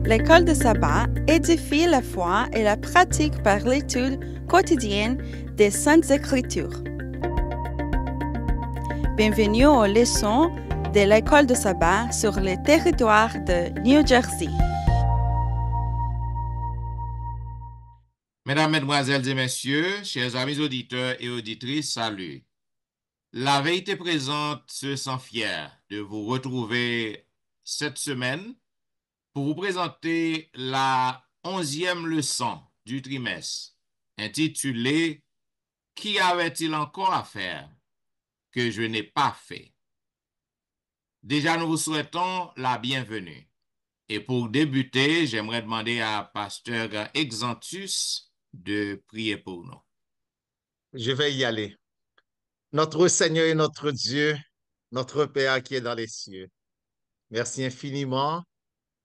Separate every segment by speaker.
Speaker 1: L'école de sabbat édifie la foi et la pratique par l'étude quotidienne des Saintes Écritures. Bienvenue aux leçons de l'école de sabbat sur le territoire de New Jersey.
Speaker 2: Mesdames, Mesdemoiselles et Messieurs, chers amis auditeurs et auditrices, salut. La vérité présente se sent fière de vous retrouver cette semaine pour vous présenter la 11e leçon du trimestre, intitulée « Qu'y avait-il encore à faire que je n'ai pas fait ?» Déjà, nous vous souhaitons la bienvenue. Et pour débuter, j'aimerais demander à Pasteur Exantus de prier pour nous.
Speaker 3: Je vais y aller. Notre Seigneur et notre Dieu, notre Père qui est dans les cieux, merci infiniment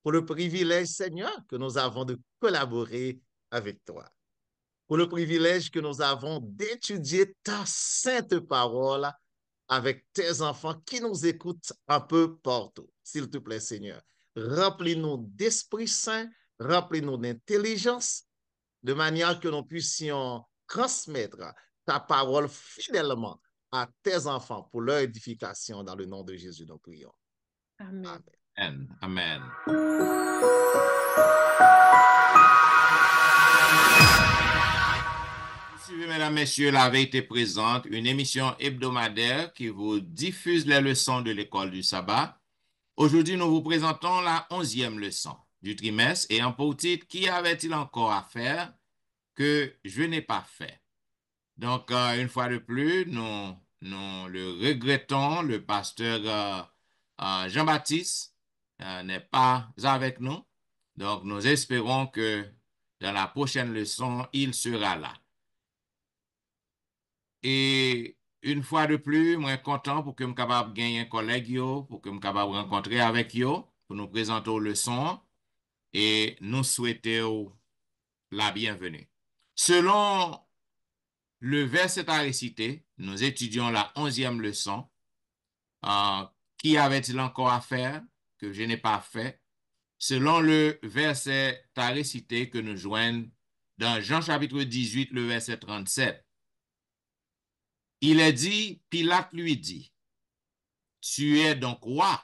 Speaker 3: pour le privilège, Seigneur, que nous avons de collaborer avec toi, pour le privilège que nous avons d'étudier ta sainte parole avec tes enfants qui nous écoutent un peu partout. S'il te plaît, Seigneur, remplis-nous d'Esprit Saint, remplis-nous d'intelligence, de manière que nous puissions transmettre ta parole fidèlement à tes enfants pour leur édification. Dans le nom de Jésus, nous prions.
Speaker 1: Amen.
Speaker 2: Amen. Amen. Suivez, mesdames, messieurs, la vérité présente, une émission hebdomadaire qui vous diffuse les leçons de l'école du sabbat. Aujourd'hui, nous vous présentons la 11e leçon du trimestre et en pour titre, Qu'y avait-il encore à faire que je n'ai pas fait? Donc, une fois de plus, nous le regrettons, le pasteur Jean-Baptiste n'est pas avec nous. Donc, nous espérons que dans la prochaine leçon, il sera là. Et une fois de plus, moi content pour que je sois capable de gagner un collègue, pour que je sois capable de rencontrer avec eux, pour nous présenter aux leçons et nous souhaiter la bienvenue. Selon le verset à réciter, nous étudions la 11e leçon. Qu'y avait-il encore à faire que je n'ai pas fait? Selon le verset à réciter que nous joignons dans Jean chapitre 18, le verset 37. Il est dit, Pilate lui dit, « Tu es donc roi? »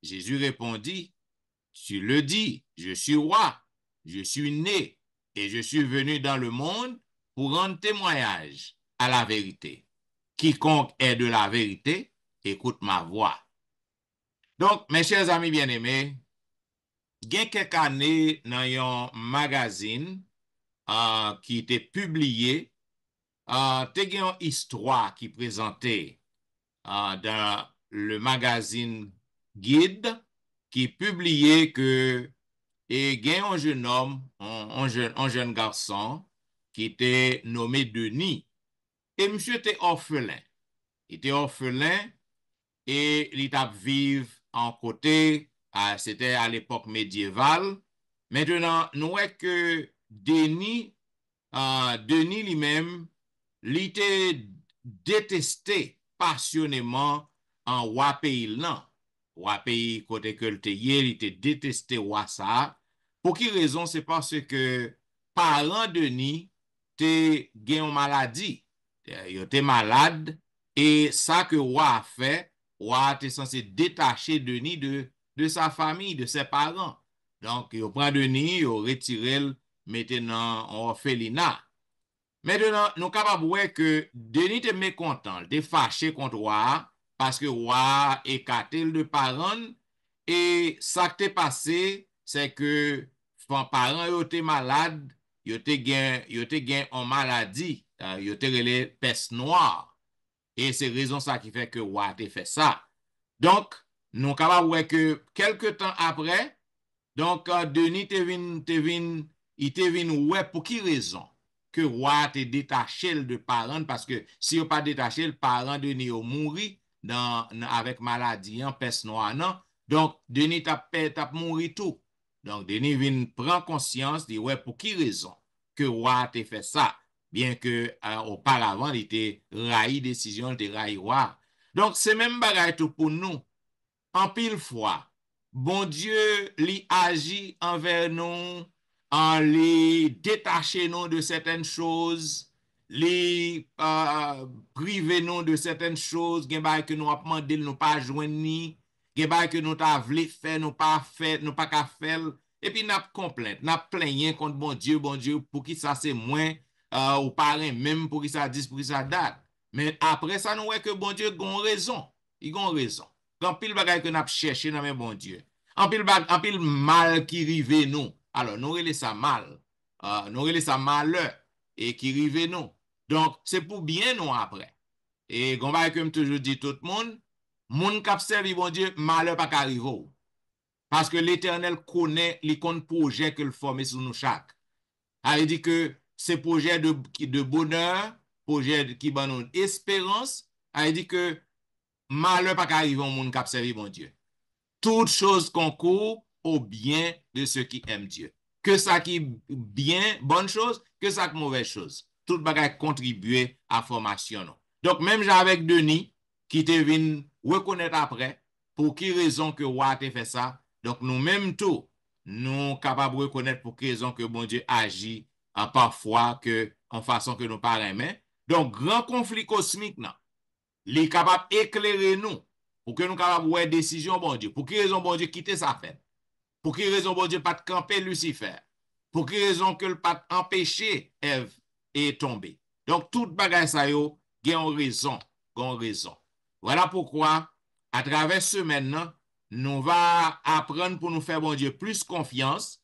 Speaker 2: Jésus répondit, « Tu le dis, je suis roi, je suis né et je suis venu dans le monde pour rendre témoignage à la vérité. Quiconque est de la vérité, écoute ma voix. » Donc, mes chers amis bien-aimés, il y a quelques années dans un magazine qui était publié, il y a une histoire qui présentait dans le magazine Guide qui publiait que il y a un jeune homme, un jeune garçon qui était nommé Denis. Et monsieur était orphelin. Il était orphelin et il était vivre en côté, c'était à l'époque médiévale. Maintenant, nous voyons que Denis lui-même, il était détesté passionnément en roi pays là. Roi pays côté que il était détesté roi ça. Pour quelle raison? C'est parce que parents Denis te gen une maladie. Il était malade et ça que roi a fait, roi était censé détacher Denis de sa famille, de ses parents. Donc, il prend Denis, il retire maintenant en orphelinat. Maintenant, nous sommes capables de voir que Denis était mécontent, il était fâché contre roi parce que roi écarté de parents et ça qui est passé, c'est que les parents étaient malades, ils étaient en maladie, ils étaient peste noire. Et c'est raison ça qui fait que roi a fait ça. Donc, nous sommes capables de voir que quelques temps après, donc Denis il te venu ouais pour qui raison que roi te détaché de parents parce que si on pas détaché le parent Denis a mouru avec maladie en peste noire non. Donc Denis t'a mouru tout. Donc Denis vient prendre conscience dit ouais pour qui raison que roi te fait ça bien que auparavant il était raï décision de raï roi. Donc c'est même bagaille tout pour nous. En pile fois bon Dieu li agit envers nous, en li détacher nous de certaines choses, li priver nous de certaines choses, gen bay que nous a demandé nous pas joindre ni, gen bay que nous ta vle faire, nous pas ka faire, et puis n'a complainte, n'a plaigné contre bon Dieu, pour qui ça c'est moins, ou parrain même pour qui ça 10, pour qui ça date. Mais après ça, nous voyons que bon Dieu a raison. Il a raison. Quand pile bagay que nous avons cherché dans le bon Dieu. En pile mal qui rive nous. Alors, nous relais ça mal. Nous relais ça malheur et qui rive nous. Donc, c'est pour bien nous après. Et comme je toujours dit tout le monde, moun kap servi bon Dieu, malheur pas qu'arrive. Parce que l'Éternel connaît les comptes projets que le forme sur nous chaque. Il dit que ces projets de bonheur, projets qui ban nous espérance, il dit que malheur pas qu'arrive au monde qui servi bon Dieu. Toutes choses concourent au bien de ceux qui aiment Dieu. Que ça qui bien, bonne chose, que ça qui mauvaise chose. Tout bagage contribuer à la formation. Non. Donc, même avec Denis, qui te vient reconnaître après, pour qui raison que Watt a fait ça. Donc, nous-mêmes tout, nous capables de reconnaître pour quelle raison que bon Dieu agit parfois en façon que nous pas aimer. Donc, grand conflit cosmique, non. Il est capable d'éclairer nous pour que nous capables de voir décision, bon Dieu. Pour quelle raison, bon Dieu, quitter sa fête? Pour quelle raison, bon Dieu, pas de camper Lucifer? Pour quelle raison que le pas empêcher Ève et tomber? Donc, toute bagaille ça yo, gen raison, gen raison. Voilà pourquoi, à travers ce maintenant, nous va apprendre pour nous faire, bon Dieu, plus confiance.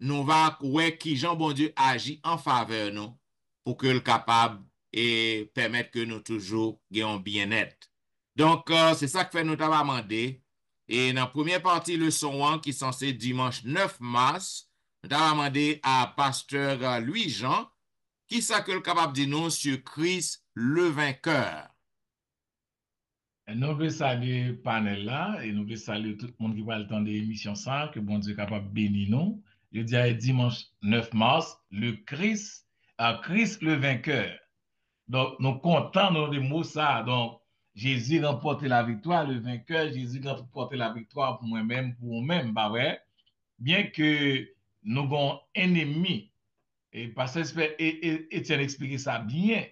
Speaker 2: Nous va voir qui Jean, bon Dieu, agit en faveur nous pour que le capable et permettre que nous toujours gagnons bien-être. Donc, c'est ça que fait nous t'avons demandé. Et dans la première partie, leçon 1, qui est censé dimanche 9 mars, nous avons demandé à pasteur Louis-Jean, qui ça que le capable de nous sur Christ le vainqueur.
Speaker 4: Nous voulons saluer le panel là, et nous voulons saluer tout le monde qui va le temps de l'émission ça, que bon Dieu est capable de bénir nous. Je dis dimanche 9 mars, le Christ, Christ le vainqueur. Donc, nous comptons dans les mots ça. Donc, Jésus remporté la victoire, le vainqueur, Jésus remporté la victoire pour moi-même, pour vous-même, bah ouais. Bien que nous avons un ennemi, et parce que Étienne expliqué ça bien,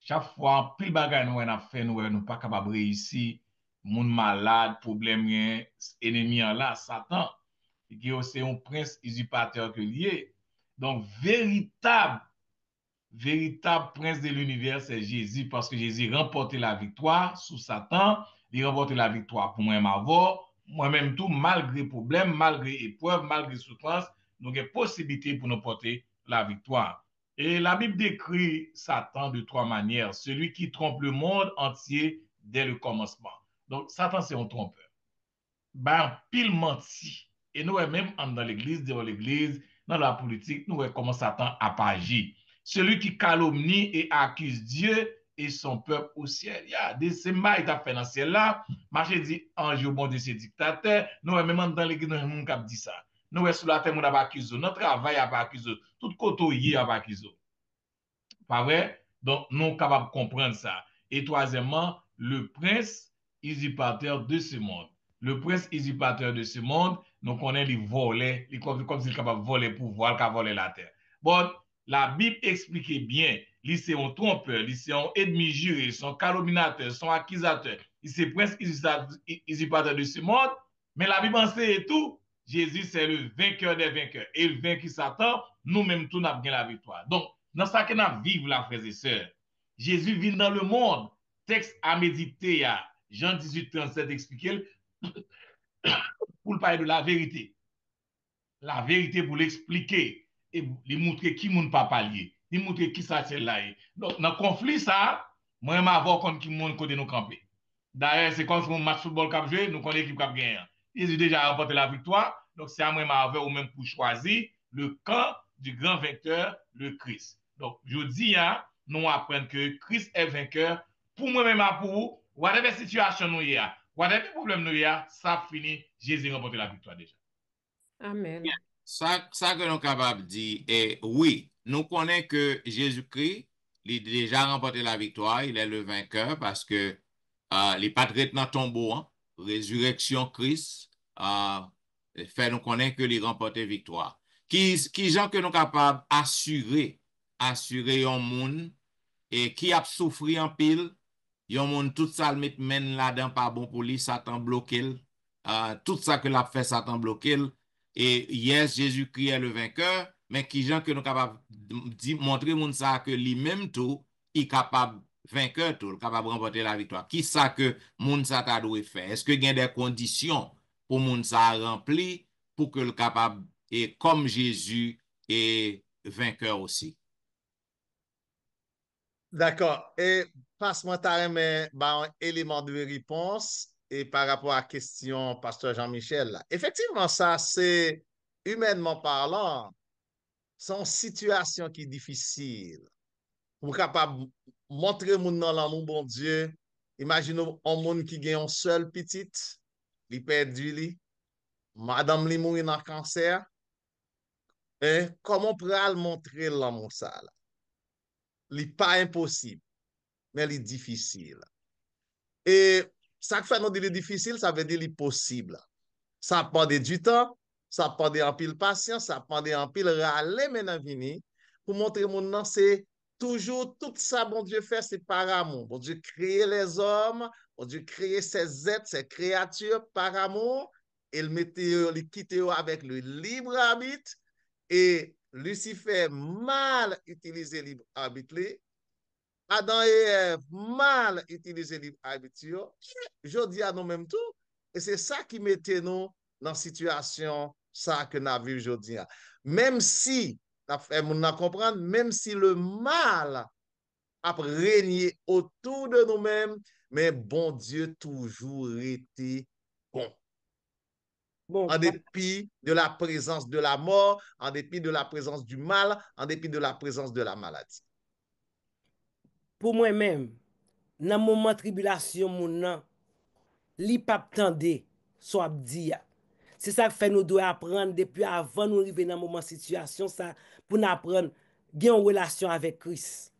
Speaker 4: chaque fois, plus bagay nous a fait, nous pas capable de réussir, monde malade, problème, ennemi là, Satan, qui est aussi un prince usurpateur que lié. Donc, véritable prince de l'univers, c'est Jésus, parce que Jésus remporté la victoire sous Satan, il remporté la victoire pour moi-même avant, moi-même tout, malgré problème, malgré épreuve, malgré souffrance, nous avons possibilité pour nous porter la victoire. Et la Bible décrit Satan de trois manières. Celui qui trompe le monde entier dès le commencement. Donc, Satan, c'est un trompeur. Ben, pile menti. Et nous, même dans l'église, devant l'église, dans la politique, nous voyons comment Satan a agi. Celui qui calomnie et accuse Dieu et son peuple au ciel. Il y a des semailles qui fait dans le ciel là. Marché dit, ange bon de ces dictateurs. Nous, même dans l'église, nous avons dit ça. Nous, sur la terre, nous avons accusé. Notre travail a accusé. Tout côté a accusé. Pas vrai? Donc, nous sommes capables de comprendre ça. Et troisièmement, le prince usurpateur de ce monde. Le prince usurpateur de ce monde, nous connaissons les volets, comme s'il est capable de voler le pouvoir, qu'il a volé la terre. Bon, la Bible explique bien, c'est un trompeur, c'est un ennemi juré, c'est un calomniateur, c'est un accusateur, c'est le prince usurpateur de ce monde, mais la Bible enseigne tout. Jésus, c'est le vainqueur des vainqueurs. Et le vaincu Satan, nous-mêmes, tout n'a pas la victoire. Donc, dans ça que nous vivons, la frères et sœurs, Jésus vit dans le monde. Texte à méditer, Jean 18, 37 explique pour parler de la vérité. La vérité pour l'expliquer et lui montrer qui moun pas parler, lui montrer qui ça c'est là. Donc dans le conflit ça, moi je m'avons contre qui moun côté nous camper. D'ailleurs, c'est comme si on match football cap jouer, nous connaissons l'équipe qui a gagné. Ils ont déjà remporté la victoire, donc c'est à moi m'avons ou même pour choisir le camp du grand vainqueur, le Christ. Donc je dis nous apprenons que Christ est vainqueur pour moi-même pour vous, whatever situation nous y a, whatever problème nous y a, ça finit, Jésus remporté la victoire déjà.
Speaker 5: Amen.
Speaker 2: Ça que nous sommes capables de dire est oui, nous connaissons que Jésus-Christ, il a déjà remporté la victoire, il est le vainqueur parce que les patriotes dans tombeau, résurrection Christ, fait nous connaître que les remporter victoire. Qui gens que nous capables assurer un monde et qui a souffert en pile, yon monde tout ça le met men là-dedans pas bon pour lui, Satan bloqué. Tout ça que l'a fait Satan bloqué. Et yes, Jésus-Christ est le vainqueur, mais qui gens que nous capables montrer monde ça que lui-même tout, il capable vainqueur tout, capable remporter la victoire. Qui ça que monde ça t'a dû faire? Est-ce que il y a des conditions pour monde ça rempli pour que le capable et comme Jésus est vainqueur aussi?
Speaker 3: D'accord. Et passe-moi ta main, bah, un élément de réponse et par rapport à la question Pasteur Jean-Michel, là. Effectivement, ça, c'est humainement parlant, c'est une situation qui est difficile. Pour capable montrer mon dans l'amour, bon Dieu, imaginons un monde qui gagne un seul petit, il perdu lui, madame li mourir dans le cancer, et comment pourra le montrer l'amour ça là? Il pas impossible, mais il est difficile. Et ça fait nous dire difficile, ça veut dire possible. Ça prend du temps, ça prend un pile patience, ça prend un pile râler maintenant vini pour montrer mon nom, c'est toujours tout ça, bon Dieu fait, c'est par amour. Bon Dieu créer les hommes, bon Dieu créer ces êtres, ces créatures par amour, et le mettait, le quitter avec le libre arbitre, et Lucifer mal utilisé libre arbitre, Adam et Ève mal utilisé libre arbitre, je dis à nous même tout, et c'est ça qui mettait nous dans la situation ça que nous vivons aujourd'hui. Même si, nous comprendre, même si le mal a régné autour de nous-mêmes, mais bon Dieu toujours été bon.
Speaker 5: Bon,
Speaker 3: En dépit de la présence de la mort, en dépit de la présence du mal, en dépit de la présence de la maladie.
Speaker 5: pour moi-même, dans moment tribulation moun nan, li pap tande so ap di ya. C'est ça que fait nous devons apprendre depuis avant nous arriver dans moment situation ça pour nous apprendre gen une relation avec Christ.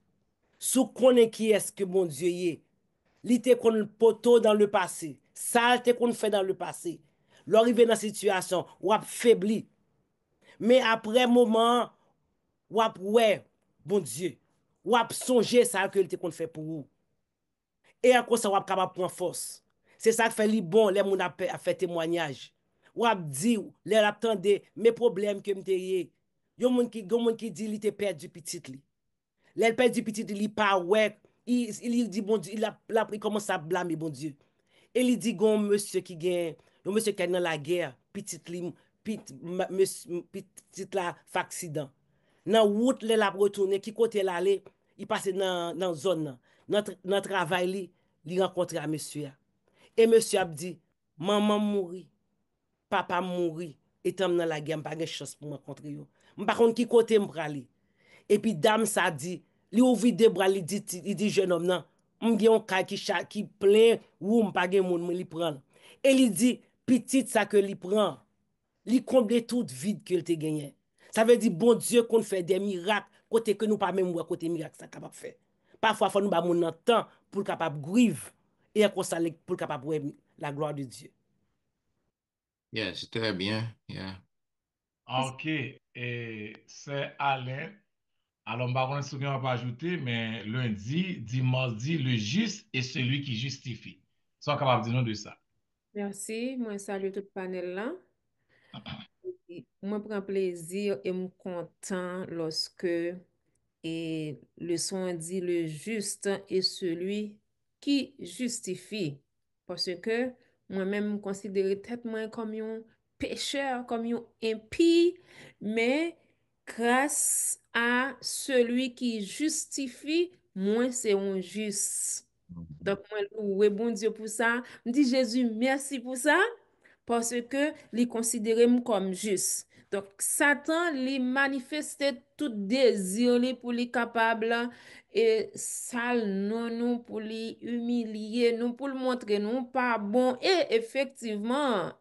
Speaker 5: Sou connaît qui est-ce que mon Dieu est. Li te kon poto dans le passé. Ça te kon fait dans le passé. L'arrivé dans situation ou ap faibli. Mais après moment ou ap ouais, bon Dieu, ou ap songer ça que il te kon fait pour vous. Et à cause ça, on est capable de prendre force. C'est ça qui fait li bon, les gens a fait témoignage. Ou a dit, les attendez mes problèmes que m'te yé. Yon moun qui dit li te perdu petit li. Les perdu petit li pas ouais, il dit bon Dieu, il commence à blâmer bon Dieu. Et il dit gon monsieur qui gagne, un monsieur qui est dans la guerre, petit li petit la accident. Dans route les la retourner qui côté l'aller, il passe dans zone dans travail li rencontre à monsieur. Et monsieur a dit maman mouri, papa mouri, étant dans la guerre, pas de chance pour rencontrer yo. Par contre qui côté m'prali. Et puis dame ça dit, li ouvri des bras, il dit jeune homme nan, m'gen un cas qui plein ou m'pa gen moun li prend. Et il dit petit ça que li prend, li comble tout vide que te gagné. Ça veut dire bon Dieu qu'on fait des miracles côté que nous pas même voir côté miracle ça capable faire. Parfois faut nous ba moun temps pour capable grive et comme ça pour capable voir la gloire de Dieu.
Speaker 2: Yes, c'est très bien. Yeah.
Speaker 4: Ok, et c'est Alain. Alors, je ne sais pas pas ajouter, mais lundi, dimanche, le juste est celui qui justifie. Sois capable de dire nous de ça.
Speaker 6: Merci, moi salue tout le panel là. Moi prends plaisir et me content lorsque le son dit le juste est celui qui justifie. Parce que moi-même me considère tête moi comme un pécheur, comme un impie, mais grâce à celui qui justifie, moi c'est un juste. Donc, moi, loué bon Dieu pour ça. Je dis Jésus, merci pour ça, parce que il considère comme juste. Donc, Satan, il manifestait tout désir pour lui capable et sale non nous pour lui humilier, nous pour le montrer nous pas bon. Et effectivement,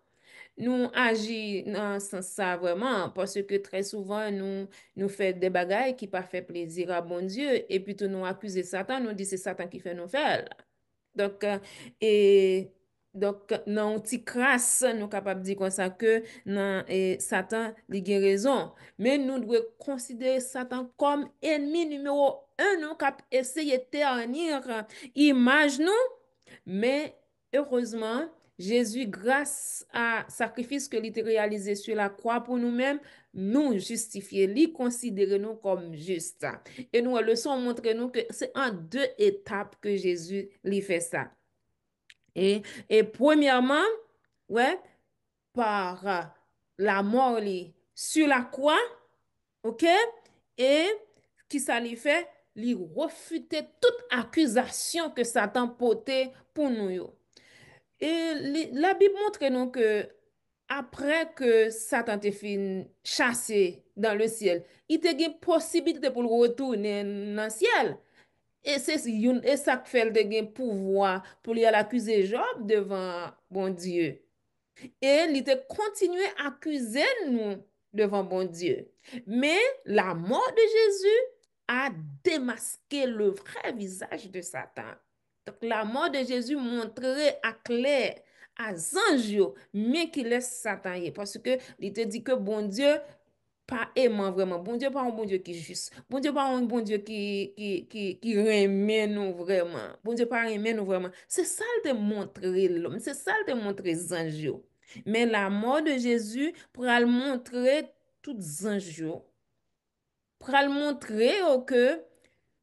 Speaker 6: nous agissons dans ce sens ça vraiment, parce que très souvent, nous faisons des bagailles qui pas fait plaisir à bon Dieu, et puis tout nous accuser Satan, nous dit c'est Satan qui fait nous faire. Donc, et Donc, nan un ti kras, nous capable dire comme ça que nan, Satan li gen raison. Mais nous devons considérer Satan comme ennemi numéro un, nous cap essayer ternir image nous. Mais heureusement, Jésus, grâce à sacrifice que il a réalisé sur la croix pour nous-mêmes, nous justifier, lui considérer nous comme justes. Et nous, leçon montre nous que c'est en deux étapes que Jésus lui fait ça. Et premièrement, ouais, par la mort li, sur la croix, ok? Et qui ça lui fait? Lui refuter toute accusation que Satan portait pour nous. Yo. Et la Bible montre nous que après que Satan te fin chassé dans le ciel, il te une possibilité pour le retourner dans le ciel. Et et ça fait le gen pouvoir pour lui accuser Job devant bon Dieu. Et il te continué à accuser nous devant bon Dieu. Mais la mort de Jésus a démasqué le vrai visage de Satan. Donc la mort de Jésus montrait à clair à Zanjio, mais qui laisse Satan y. Parce que il te dit que bon Dieu pas aimant vraiment. Bon Dieu pas un bon Dieu qui est juste. Bon Dieu pas un bon Dieu qui remet nous vraiment. Bon Dieu pas remet nous vraiment. C'est ça le te montrer l'homme. C'est ça le te montrer Zanjio. Mais la mort de Jésus pour le montrer tout Zanjio. Pour le montrer que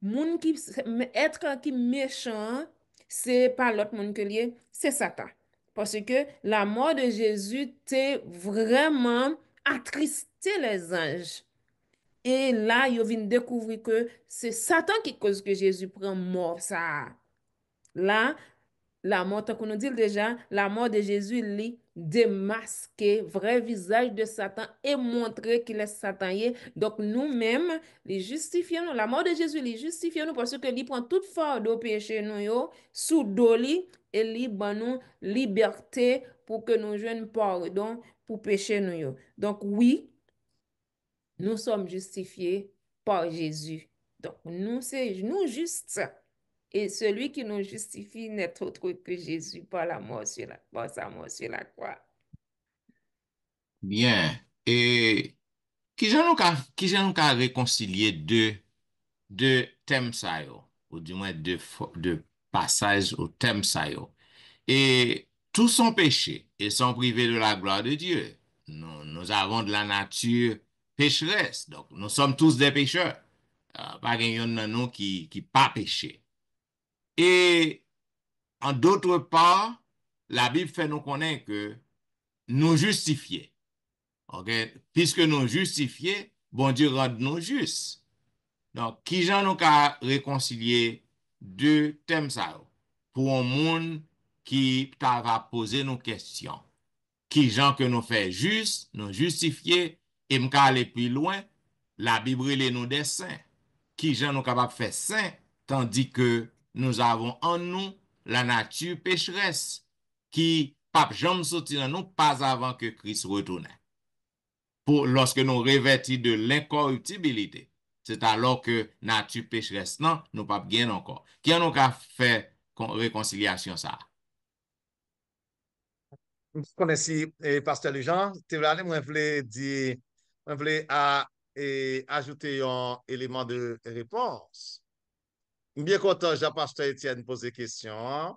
Speaker 6: moun qui être qui méchant, c'est pas l'autre monde que lié, c'est Satan. Parce que la mort de Jésus t'est vraiment attristé les anges. Et là, ils viennent découvrir que c'est Satan qui cause que Jésus prend mort ça. Là, la mort, tant qu'on nous dit déjà, la mort de Jésus, lui, démasquer vrai visage de Satan et montrer qu'il est Satan. Donc, nous-mêmes, les justifions, la mort de Jésus, les justifions parce que lui prend toute fardeau péché nous, yo, sous doli, et lui, ban nous liberté pour que nous joignent pardon pour péché nous, yo. Donc, oui, nous sommes justifiés par Jésus. Donc, nous, c'est nous justes. Et celui qui nous justifie n'est autre que Jésus par par sa mort sur la croix.
Speaker 2: Bien. Et qui j'en ka réconcilier deux thèmes ça yo, ou du moins deux passages au thème ça yo. Et tous sont péchés et sont privés de la gloire de Dieu. Nous avons de la nature pécheresse. Donc, nous sommes tous des pécheurs. Pas yon nan nous qui pas péché. Et en d'autre part, la Bible fait nous connaître que nous justifier. OK? Puisque nous justifier, bon Dieu rend nous justes. Donc, qui j'en nous ka réconcilier deux thèmes ça pour un monde qui va poser nos questions. Qui j'en que nous fait juste, nous justifier et m'ka aller plus loin, la Bible les nous des saints. Qui j'en nous capable faire saint tandis que nous avons en nous la nature pécheresse qui pape jamais sorti dans nous pas avant que Christ retourne. Pour lorsque nous revêtis de l'incorruptibilité, c'est alors que nature pécheresse non, nous pas bien encore. Qui en a fait réconciliation ça?
Speaker 3: Je connais si Pasteur Jean, tu veux aller, moi je voulais ajouter un élément de réponse. Bien content, Jean-Pasteur Étienne pose question.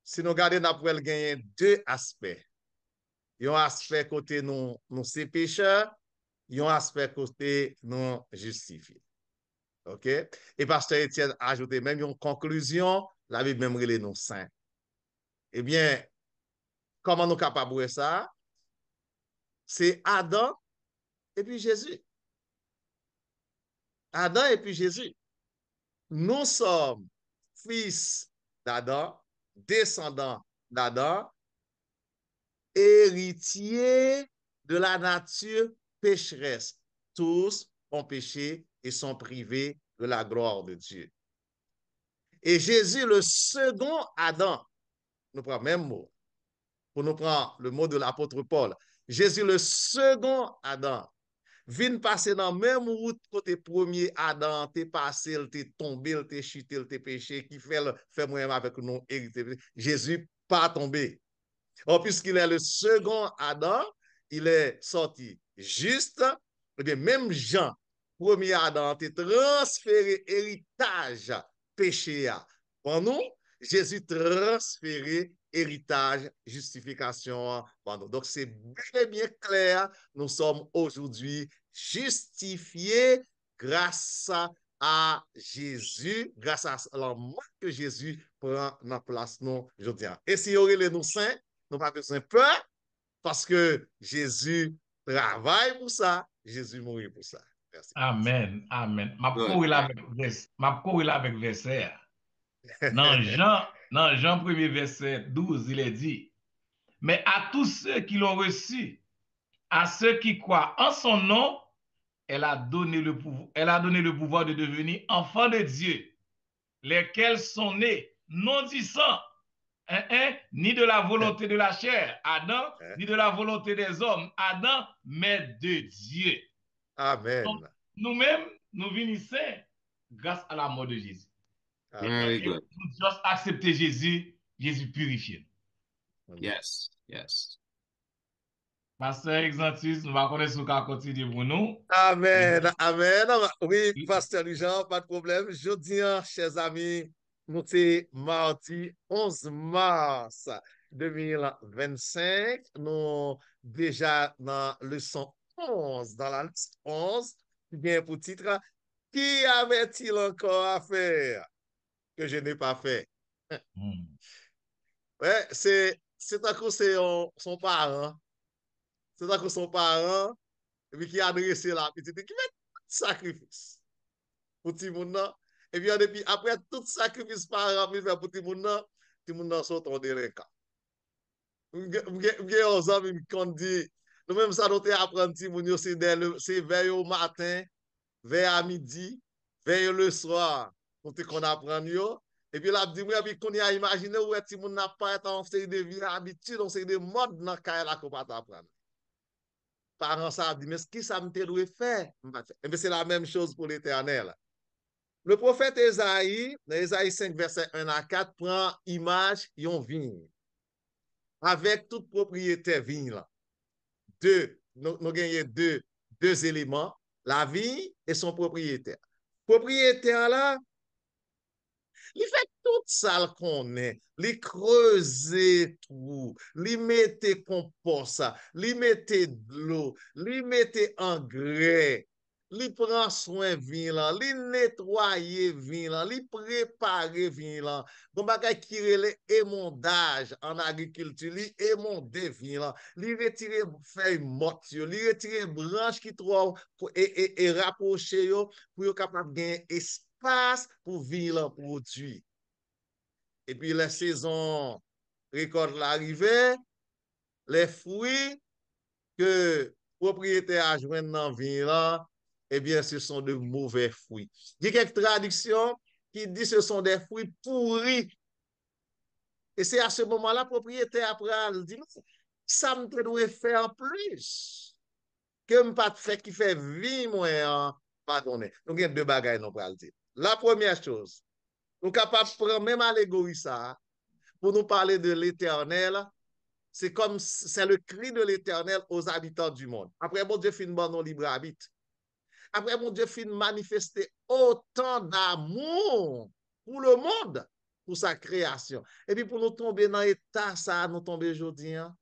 Speaker 3: Si nous regardons, nous pouvons gagner deux aspects. Il y a un aspect côté nous c'est pécheurs, il y a un aspect côté nous justifiés. OK? Et Pasteur Étienne a ajouté même une conclusion, la Bible même relève nous saints. Eh bien, comment nous capables de ça? C'est Adam et puis Jésus. Adam et puis Jésus. Nous sommes fils d'Adam, descendants d'Adam, héritiers de la nature pécheresse. Tous ont péché et sont privés de la gloire de Dieu. Et Jésus, le second Adam, nous prenons le même mot, pour nous prendre le mot de l'apôtre Paul. Jésus, le second Adam, vient passer dans la même route côté premier Adam, t'es passé, t'es tombé, t'es chuté, t'es péché, qui fait moi avec nous hérité. Jésus pas tombé. Puisqu'il est le second Adam, il est sorti juste. Eh bien, même Jean, premier Adam, a transféré héritage péché. Pour nous, Jésus transféré héritage, justification. Pardon. Donc, c'est bien, bien clair. Nous sommes aujourd'hui justifiés grâce à Jésus, grâce à la mort que Jésus prend dans la place nous aujourd'hui. Et si vous voulez nous saints, nous pas besoin de peur, parce que Jésus travaille pour ça, Jésus mourit pour ça. Merci.
Speaker 4: Amen, amen. M'a
Speaker 2: Good.
Speaker 4: couru là avec verset. Dans Jean 1er verset 12, il est dit, mais à tous ceux qui l'ont reçu, à ceux qui croient en son nom, elle a donné le pouvoir de devenir enfants de Dieu, lesquels sont nés non du sang, ni de la volonté de la chair, Adam, ni de la volonté des hommes, Adam, mais de Dieu.
Speaker 3: Amen.
Speaker 4: Donc, nous-mêmes, nous venissons grâce à la mort de Jésus.
Speaker 2: Very
Speaker 4: Et
Speaker 2: good.
Speaker 4: nous juste accepter Jésus, Jésus purifié.
Speaker 2: Yes, yes.
Speaker 4: Pasteur Exantus, nous allons connaître ce qu'on continue pour nous.
Speaker 3: Amen, amen. Oui, Pasteur Jean, pas de problème. Je dis, chers amis, nous sommes mardi 11 mars 2025. Nous déjà dans la leçon 11, dans la liste 11, qui vient pour titre, qui avait-il encore à faire que je n'ai pas fait? Ouais, c'est à cause de son parent. C'est à cause de son parent, et puis qui a adressé la petite, qui fait sacrifice pour tout le monde. Et puis, depuis, après tout sacrifice parent, il fait pour tout le monde sort en délinquant. J'ai aux hommes qui dit, nous-mêmes, ça, nous apprendre, c'est vers au matin, vers à midi, vers le soir, pour qu'on apprend. Et puis là, dit, puis qu'on y a imaginé où est-ce qu'on n'a pas été en série de vie habitude, en série de mode dans le cas là qu'on va apprendre. Parents ça dit, mais ce qui ça me doit faire? Et c'est la même chose pour l'Éternel. Le prophète Esaïe, dans Esaïe 5, verset 1 à 4, prend image yon vigne. Avec toute propriété vigne là. Nous gagnons deux éléments, la vigne et son propriétaire. Propriétaire là, il fait tout ça qu'on est. Il creuse tout. Il mette compost, il mette de l'eau, il mette engrais. Il prend soin vin là, il nettoie vin là, il prépare vin là. Donc bagay qui relè émondage en agriculture, il émonde vin là, il retire feuilles mortes, il retire branches qui trop et rapprocher yo pour yo capable gagner espace pour vin produit. Et puis la saison récolte l'arrivée, les fruits que propriétaire a joint dans vin là, eh bien, ce sont de mauvais fruits. Il y a quelques traductions qui disent que ce sont des fruits pourris. Et c'est à ce moment-là, propriétaire après, il dit, ça me doit faire plus. Que me pas fait qui fait vie, moi, pardonnez. Donc, il y a deux bagages, nous allons dire. La première chose, nous sommes capables de prendre même allégorie ça, pour nous parler de l'Éternel. C'est comme, c'est le cri de l'Éternel aux habitants du monde. Après, bon Dieu fait une bonne libre habite. Après, mon Dieu fait manifester autant d'amour pour le monde, pour sa création. Et puis, pour nous tomber dans l'état, ça, nous tomber aujourd'hui. Hein?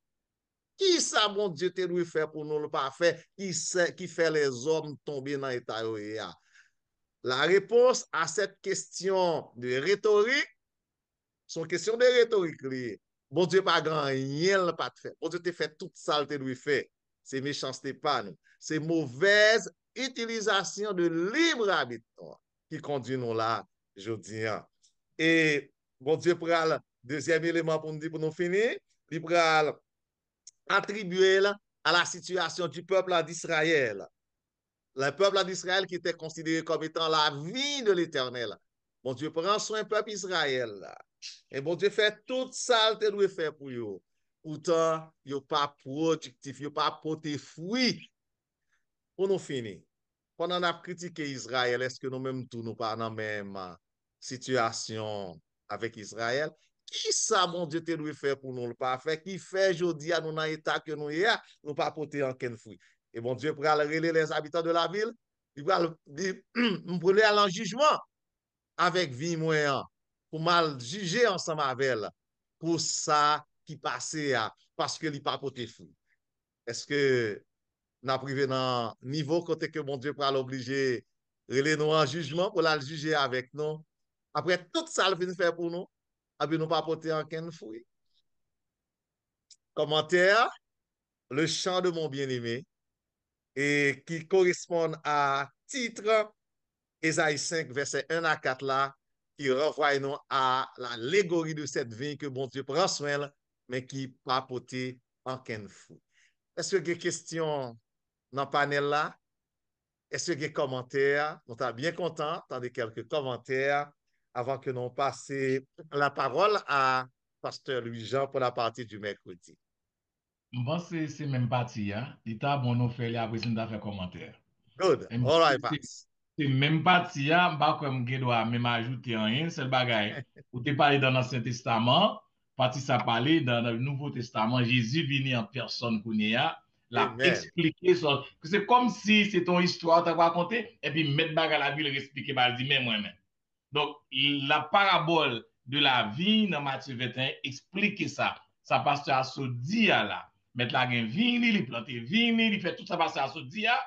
Speaker 3: Qui ça, mon Dieu, te doit faire pour nous le parfait? Qui fait les hommes tomber dans l'état? La réponse à cette question de rhétorique, sont questions de rhétorique. Bon Dieu, pas grand rien, pas de fait. Bon Dieu, te fait toute ça, te doit faire. C'est méchanceté pas nous. C'est mauvaise utilisation de libre habitant qui conduit nous là, je dis. Et bon Dieu prend le deuxième élément pour nous dire, pour nous finir, il prend attribuer à la situation du peuple d'Israël. Le peuple d'Israël qui était considéré comme étant la vie de l'Éternel. Bon Dieu prend soin du peuple d'Israël. Et bon Dieu fait tout ça qu'il doit faire pour eux. Pourtant, il n'est pas productif, il n'est pas porté fruit. Pour nous finir, pendant qu'on a critiqué Israël, est-ce que nous-mêmes tous nous pas dans la même situation avec Israël? qui ça, mon Dieu, te doit faire pour nous le pas faire, qui fait aujourd'hui à nous dans l'état que nous y a, nous pas porter aucun fruit. Et mon Dieu, pour aller les habitants de la ville, il va pour aller en jugement avec vie moyen, pour mal juger ensemble avec elle, pour ça qui passait, parce que il pas porté fruit. Est-ce que n'a privé dans niveau côté que mon Dieu pour l'obliger relé nous en jugement pour la juger avec nous après tout ça il vient faire pour nous après nous pas porter aucun fruit. Commentaire, le chant de mon bien-aimé et qui correspond à titre Ésaïe 5 verset 1 à 4 là qui renvoie nous à l'allégorie de cette vie que bon Dieu prend soin mais qui pas porter aucun fruit. Est-ce que des questions dans le panel là? Est-ce qu'il y a des commentaires? On est bien content d'entendre quelques commentaires avant que nous passions la parole à Pasteur Louis-Jean pour la partie du mercredi.
Speaker 4: Bon, c'est même parti, hein. L'État, bon, nous fait, après, nous avons fait commentaire.
Speaker 3: Good. All right, pass.
Speaker 4: C'est même parti, hein. Bah, comme je dois même ajouter rien, c'est le bagage. Vous te parlé dans l'Ancien Testament, parti ça parler dans le Nouveau Testament, Jésus venu en personne qu'on y a, l'a expliqué ça. C'est comme si c'est ton histoire, tu as raconté, et puis mettre bagage à la ville, expliquer, bah, dit, mais moi-même. Donc, la parabole de la vie dans Matthieu 21 explique ça. Ça passe à ce dia là. Mettre la gain vigne, il plante vigne, il fait tout ça passe à ce dia.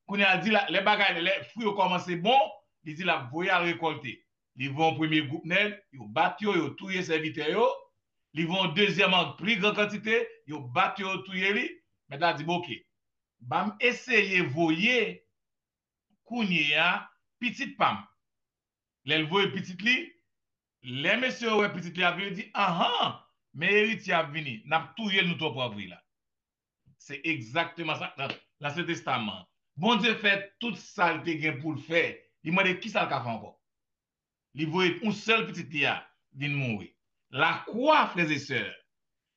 Speaker 4: Qu'on a dit les bagages, les fruits ont commencé bon, il dit la voyez à récolter. Ils vont au premier groupe net, ils battent, ils touillent serviteurs, ils vont au deuxième en plus grande quantité, ils battent, ils touillent. Maintenant, il dit OK. Bam essayer voyer kounye a petite pam. L'elle voit petite li, les messieurs ouais petite li a venu dit ah mais héritier a venu, n'a touillé nous trop pour là. C'est exactement ça dans l'Ancien Testament. Bon Dieu fait tout ça le gain pour le faire. Il m'a dit qui ça le fait encore. Il voit un seul petit li a vient mourir. La croix frères et sœurs.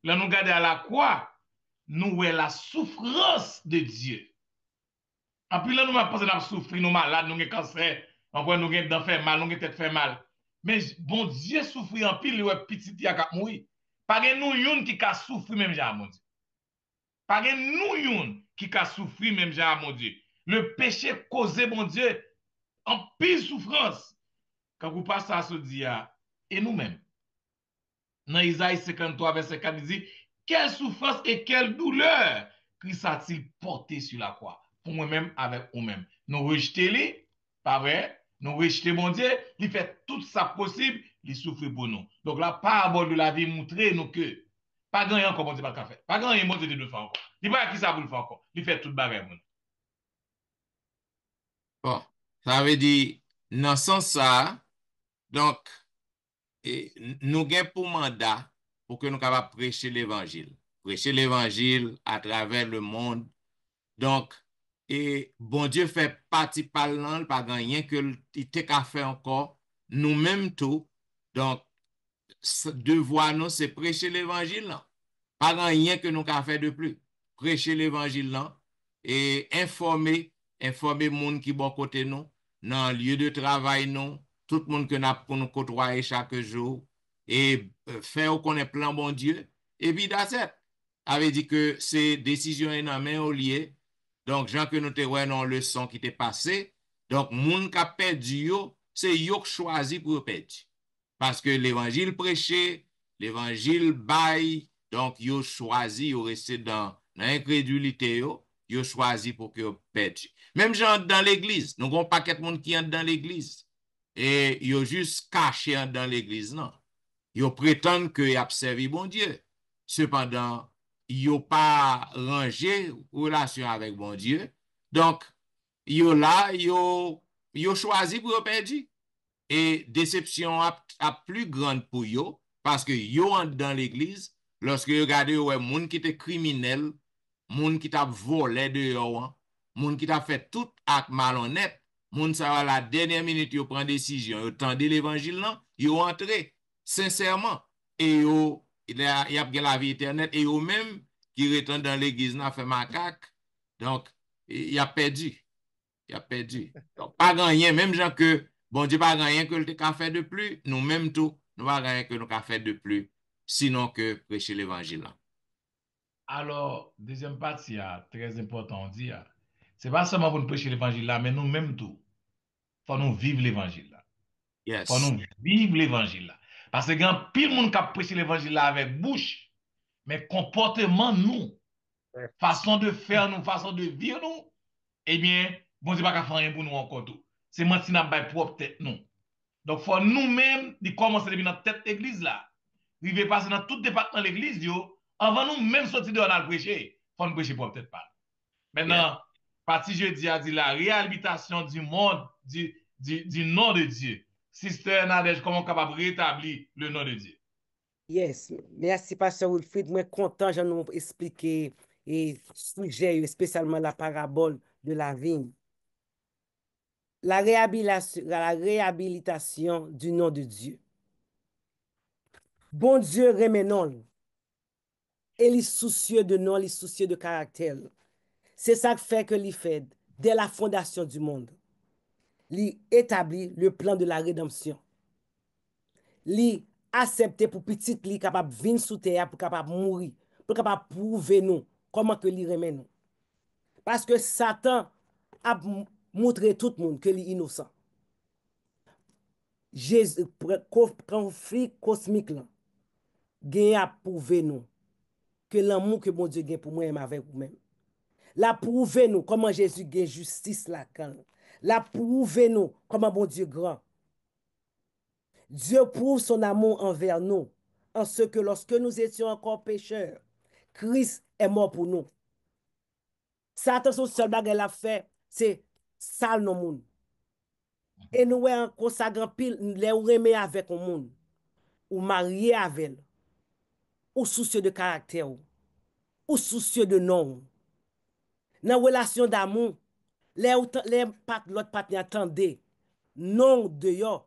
Speaker 4: Là nous regarder à la croix, nous voyons la souffrance de Dieu. En plus là nous pensons nous souffrir, nous malades, nous avons cancer, nous avons dents fait mal, nous avons tête fait mal. Mais bon Dieu souffrir en pile, ouais petit li a mourir. Pas gen nous yon qui ka souffrir même genre mon Dieu. Pas gen nous yon qui ka souffrir même genre mon Dieu. Le péché causé mon Dieu en pile souffrance. Quand vous passez à ce dia et nous-mêmes. Dans Isaïe 53 verset 4 il dit quelle souffrance et quelle douleur Christ a-t-il porté sur la croix pour moi-même avec vous-même. Nous rejetons les, pas vrai? Nous rejetons mon Dieu, il fait tout ça possible, il souffre pour nous. Donc la parabole de la vie montre nous que pas grand encore mon Dieu pas faire. Pas grand mon Dieu de le faire encore. Il pas qui ça pour le faire encore. Il fait tout bagage.
Speaker 2: Bon, ça veut dire dans ce sens ça, donc nous avons pour mandat pour que nous capables prêcher l'évangile. Prêcher l'évangile à travers le monde. Donc, et bon Dieu fait partie parlant, pas rien que il t'est fait encore, nous-mêmes tout. Donc, devoir nous, c'est prêcher l'évangile là. Pas rien que nous avons fait de plus. Prêcher l'évangile là et informer monde qui bon côté nous, dans le lieu de travail nous, tout le monde que nous pour nous côtoyer chaque jour et faire qu'on ait plan bon Dieu. Et puis d'asset, avait dit que c'est décision en main au lieu. Donc, gens que nous te voyons dans le leçon qui t'est passé, donc, moun qui a perdu yo, c'est yo qui choisi pour perdre. Parce que l'évangile prêché, l'évangile bail, donc yo choisi, yo resté dans l'incrédulité yo choisi pour que yo perdent. Même gens dans l'église, nous avons pas paquet de monde qui entre dans l'église et yo juste caché dans l'église non. Yo prétendent que y a servi bon Dieu. Cependant, yo pas rangé relation avec bon Dieu. Donc yo là yo choisi pour perdre. Et déception a plus grande pour yo parce que yo entre dans l'église lorsque yo regardez ouais moun qui était criminel, moun qui t'a volé dehors, moun qui t'a fait tout acte malhonnête, moun ça la dernière minute yo prend décision, yo tendez l'évangile là, yo entré sincèrement et yo il y a la vie éternelle et yo même qui retourne dans l'église n'a fait macaque. Donc il a perdu. Il a perdu. Donc pas rien même gens que bon Dieu pas rien que le qu'a fait de plus, nous même tout, nous pas rien que nous qu'a fait de plus sinon que prêcher l'évangile là.
Speaker 4: Alors, deuxième partie, très important, on dit, c'est pas seulement pour nous prêcher l'évangile là, mais nous-mêmes tout. Faut nous vivre l'évangile là. Faut
Speaker 2: Yes.
Speaker 4: nous vivre l'évangile là. Parce que il y a pile monde qui a prêché l'évangile là avec bouche, mais comportement nous, façon de faire nous, façon de vivre nous, eh bien, bon Dieu pas qu'à faire rien pour nous encore tout. C'est menti n'a pas propre tête nous. Donc, faut nous-mêmes de commencer depuis notre tête l'église là. Il va passer dans tout département de l'église, yo. Avant nous-mêmes sortir de là prêcher, faut nous prêcher pour peut-être pas.
Speaker 2: Yes.
Speaker 4: Maintenant, partie jeudi a dit la réhabilitation du monde, du nom de Dieu. Sister Nadège, comment capable de rétablir le nom de Dieu?
Speaker 5: Yes, merci Pasteur Wilfrid. Moi, content, j'en ai expliqué et sujet, spécialement la parabole de la vigne. La réhabilitation du nom de Dieu. Bon Dieu remet non. Et il est soucieux de non, il est soucieux de caractère. C'est ça qui fait que l'il fait, dès la fondation du monde, il établit le plan de la rédemption. Il accepté pour petit li capable de venir sous terre, pour capable mourir, pour capable prouver nous comment que li remet nous. Parce que Satan a montré tout le monde que li innocent. Jésus, conflit cosmique là, gagne à prouver nous que l'amour que bon Dieu gagne pour moi-même avec vous-même. La prouver nous comment Jésus gagne justice là quand. La prouver nous comment bon Dieu grand. Dieu prouve son amour envers nous en ce que lorsque nous étions encore pécheurs, Christ est mort pour nous. Satan son seul bagage l'a fait, c'est sale nos monde. Et nous en consagrant pile les remet avec au monde ou marié avec elle, ou soucieux de caractère ou soucieux de nom. Dans relation d'amour, l'autre partenaire attendait non de yo,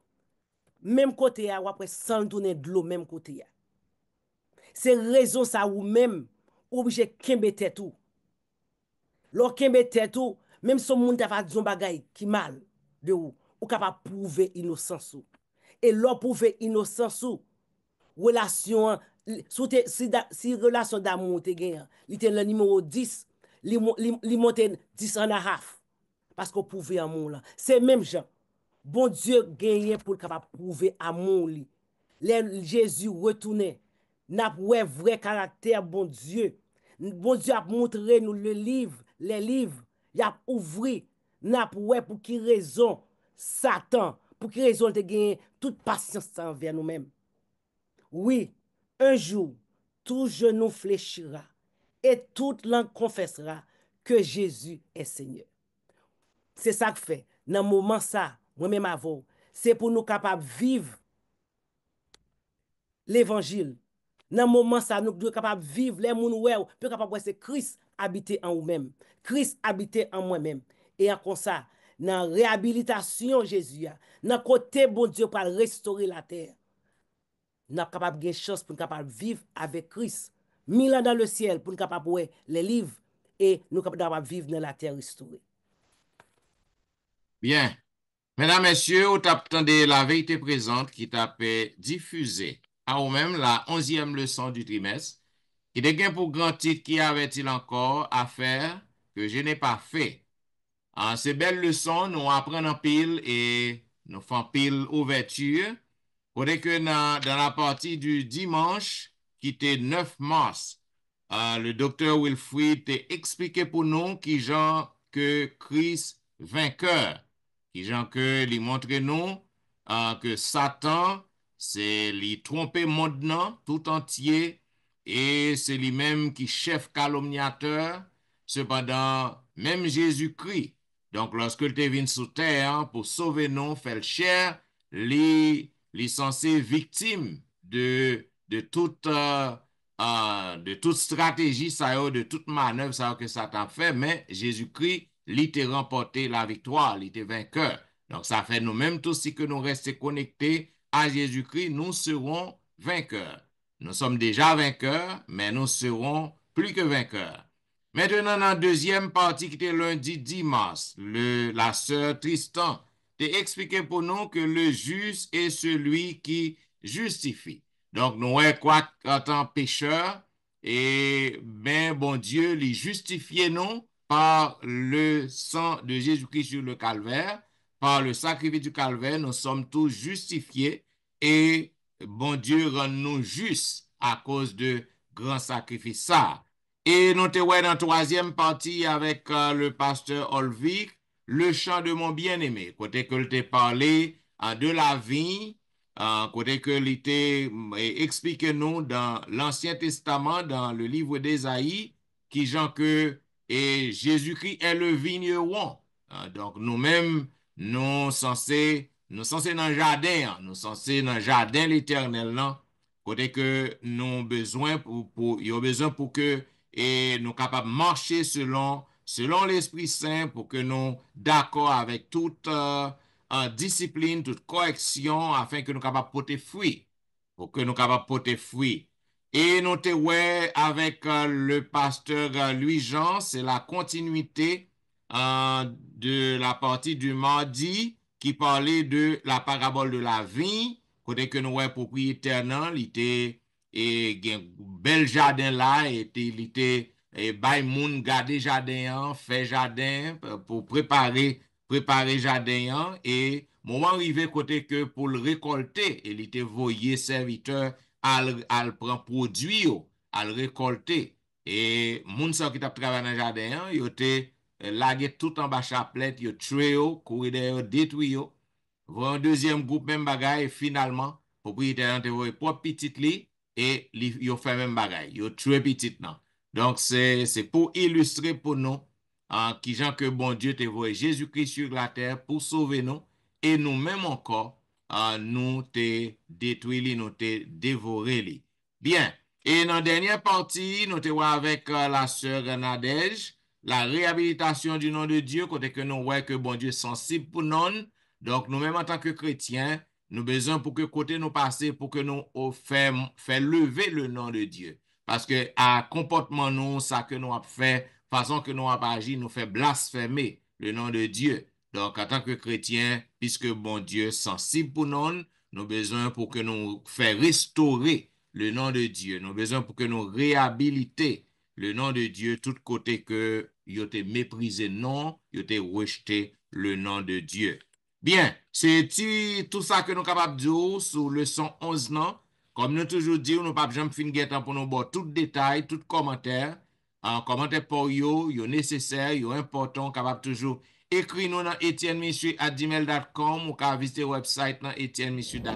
Speaker 5: même côté ou après sans tourner de l'eau même côté. C'est raison ça ou même obligé kembe tête ou. Lors kembe tête ou, même si moun ta fa dizon bagay qui mal de ou capable prouver innocence ou. Et lors prouver innocence ou, relation si relation d'amour te gen, li te le numéro 10, li monte 10 en a half parce qu'on prouve amour là. C'est même gens. Bon Dieu gagné pour capable prouver amour li. Jésus retourné, n'a ouais vrai caractère bon Dieu. Bon Dieu a montré nous le livre, les livres, il a ouvert, n'a ouais pour qui raison Satan, pour qui raison te gagner toute patience envers nous-mêmes. Oui, un jour, tout genou fléchira et toute langue confessera que Jésus est Seigneur. C'est ça que fait. Dans le moment ça, moi-même avant, c'est pour nous capables de vivre l'évangile. Dans le moment ça, nous sommes capables de vivre les gens ouais, nous capables de c'est Christ habité en nous-mêmes. Christ habité en moi-même. Et en comme ça, dans la réhabilitation Jésus, dans le côté bon Dieu pour restaurer la terre, nous sommes capables de chance pour nous capables de vivre avec Christ. 1000 ans dans le ciel pour nous capables de les livres et nous capables de vivre dans la terre restaurée.
Speaker 2: Bien. Mesdames, Messieurs, vous attendez la vérité présente qui t'a fait diffuser à vous-même la 11e leçon du trimestre. Il est gain pour grand titre qui avait-il encore à faire que je n'ai pas fait. En ces belles leçons, nous apprenons pile et nous faisons pile ouverture. Pour que dans la partie du dimanche, qui était 9 mars, le docteur Wilfrid t'a expliqué pour nous qui genre que Christ vainqueur, qui genre que lui montre nous que Satan, c'est lui tromper monde tout entier et c'est lui-même qui chef calomniateur. Cependant, même Jésus-Christ, donc lorsque il est venu sur terre pour sauver nous, fait le chair, les censé victime de toute stratégie, ça, de toute manœuvre ça, que Satan fait, mais Jésus-Christ, il a remporté la victoire, il était vainqueur. Donc ça fait nous-mêmes tous si que nous restons connectés à Jésus-Christ, nous serons vainqueurs. Nous sommes déjà vainqueurs, mais nous serons plus que vainqueurs. Maintenant, dans la deuxième partie qui était lundi 10 mars, la sœur Tristan t'a expliqué pour nous que le juste est celui qui justifie. Donc, nous, quoi, en tant que pécheurs, et ben, bon Dieu, les justifier nous par le sang de Jésus-Christ sur le calvaire, par le sacrifice du calvaire, nous sommes tous justifiés et bon Dieu rend nous justes à cause de grand sacrifice ça. Et nous te ouais dans la troisième partie avec le pasteur Olvik, le chant de mon bien-aimé, côté que t'ai parlé de la vie, côté que l'était expliqué nous dans l'Ancien Testament, dans le livre d'Ésaïe, qui genre que et Jésus-Christ est le vigneron. Donc nous-mêmes, nous censés dans le jardin, nous censés dans le jardin l'Éternel, non? Côté que nous besoin il y a besoin pour que et nous capables de marcher selon l'Esprit Saint pour que nous d'accord avec toute discipline, toute correction afin que nous capables de porter fruit. Pour que nous capables de porter fruit. Et nous te ouais avec le pasteur Louis-Jean, c'est la continuité de la partie du mardi qui parlait de la parabole de la vigne. Côté que nous ouais propriétaire non, il était et un bel jardin là et il était et bay moun garder jardin, fait jardin pour préparer jardin et moment arrivé côté que pour le récolter, il était voyé serviteur à prendre produit à le récolter et moun sa qui t'a travaillé dans jardin, il était lagué tout en bas chapelet, yo tué yo, courir derrière détruit yo. Un deuxième groupe même bagaille et finalement propriétaire te voye propre petite li et yo fait même bagaille, yo tué petite nan. Donc c'est pour illustrer pour nous qui gens que bon Dieu te voye Jésus-Christ sur la terre pour sauver nous et nous-mêmes encore nous te détruit li, nous te dévoré li. Bien, et dans la dernière partie, nous te voyons avec la sœur Nadège, la réhabilitation du nom de Dieu, côté que nous voyons que bon Dieu est sensible pour nous. Donc, nous-mêmes en tant que chrétiens, nous besoin pour que côté nous passer, pour que nous fait lever le nom de Dieu. Parce que à comportement nous, ça que nous avons fait, façon que nous avons agi, nous fait blasphémer le nom de Dieu. Donc, en tant que chrétiens, puisque bon Dieu est sensible pour nous, nous besoin pour que nous fait restaurer le nom de Dieu. Nous besoin pour que nous réhabiliter le nom de Dieu, tout côté que vous avez méprisé non, vous avez rejeté le nom de Dieu. Bien, c'est tout ça que nous sommes capables de dire sur le 111 non. Comme nous toujours dit, nous ne pouvons jamais finir pour nous voir tout détail, tout commentaire. Un commentaire pour vous, il est nécessaire, il est important, capable toujours écrire nous dans etiennemissu@gmail.com ou qu'à visiter le website dans etiennemissu.org.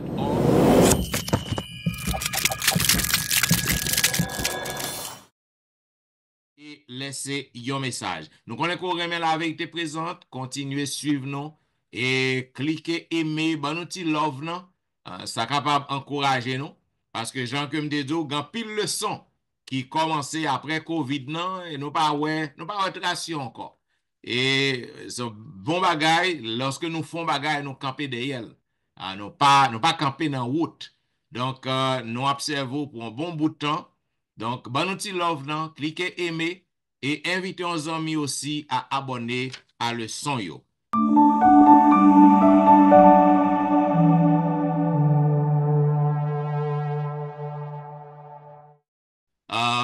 Speaker 2: Et laisser un message. Nous connaissons qu'on remet la vérité présente, continuez à suivre nous et cliquez, aimer, ben nous ti love non, ça capable d'encourager nous parce que Jean comme des deux, grand pile leçon qui commençait après Covid non et nous pas retraction encore. Et c'est bon bagay lorsque nous font bagay nous camper derrière. Nous pas camper dans route. Donc nous observons pour un bon bout de temps. Donc, ben nous ti love nan, cliquez aimer et invitez nos amis aussi à abonner à le son yo.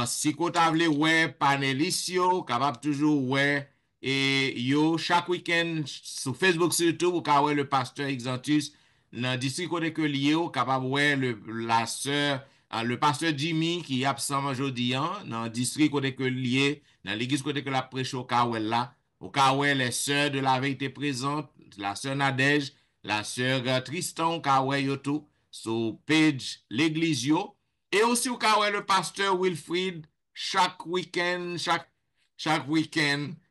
Speaker 2: Si vous avez ouais panélistes yo, capable toujours ouais et yo chaque week-end sur Facebook surtout vous pouvez le pasteur Exantus dans district côté que lié capable ouais la sœur le pasteur Jimmy qui est absent aujourd'hui dans le district côté que lié dans l'église côté que la prêche au Kawel là au Kawel les sœurs de la vérité présente la sœur Nadège la sœur Tristan Kawel yo tout sur page l'église yo et aussi au Kawel le pasteur Wilfried chaque week-end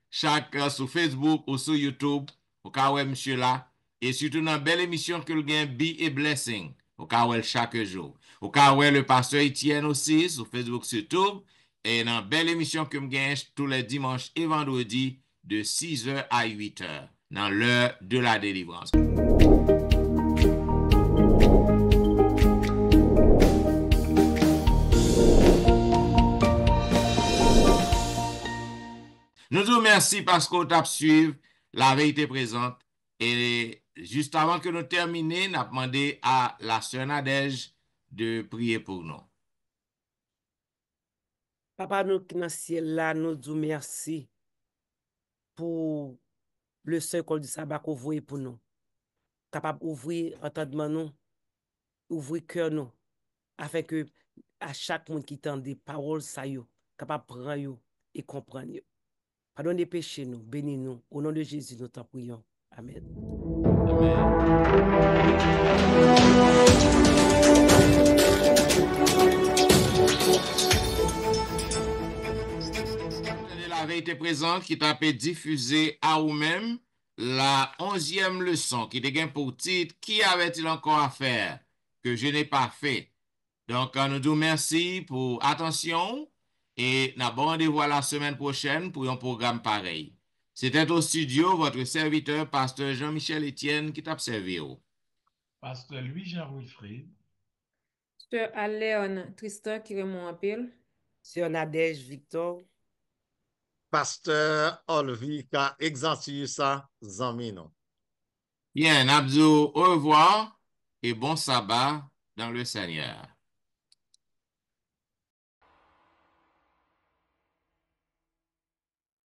Speaker 2: sur Facebook ou sur YouTube au Kawel monsieur là et surtout dans une belle émission que le gain Be a Blessing au Kawel chaque jour. Au cas où le pasteur Etienne aussi sur Facebook, sur YouTube. Et dans une belle émission que je gagne tous les dimanches et vendredis de 6h à 8h dans l'heure de la délivrance. Nous vous remercions parce qu'on t'a suivi la vérité présente. Et juste avant que nous terminions, nous avons demandé à la sœur Nadège de prier pour nous.
Speaker 5: Papa nous qui dans le ciel là, nous disons merci pour le seul col du sabbat qu'on voit pour nous. Capable d'ouvrir entendement nous, ouvrir cœur nous, afin que à chaque monde qui entend des paroles, ça yo, capable de prendre yo et comprendre yo. Pardonne les péchés nous, bénis nous. Au nom de Jésus, nous t'en prions. Amen.
Speaker 2: La vérité présente qui t'a fait diffuser à vous-même la 11e leçon qui te gagne pour titre Qui avait-il encore à faire que je n'ai pas fait? Donc, nous disons merci pour attention et nous avons rendez-vous la semaine prochaine pour un programme pareil. C'était au studio votre serviteur, pasteur Jean-Michel Etienne, qui t'a servi.
Speaker 4: Pasteur Louis-Jean Wilfrid.
Speaker 6: Sœur Aléon Tristan qui remont appel.
Speaker 5: Sœur Nadège Victor.
Speaker 3: Pasteur Olvika Exantiusa Zamino.
Speaker 2: Bien, Nabzo, au revoir et bon sabbat dans le Seigneur.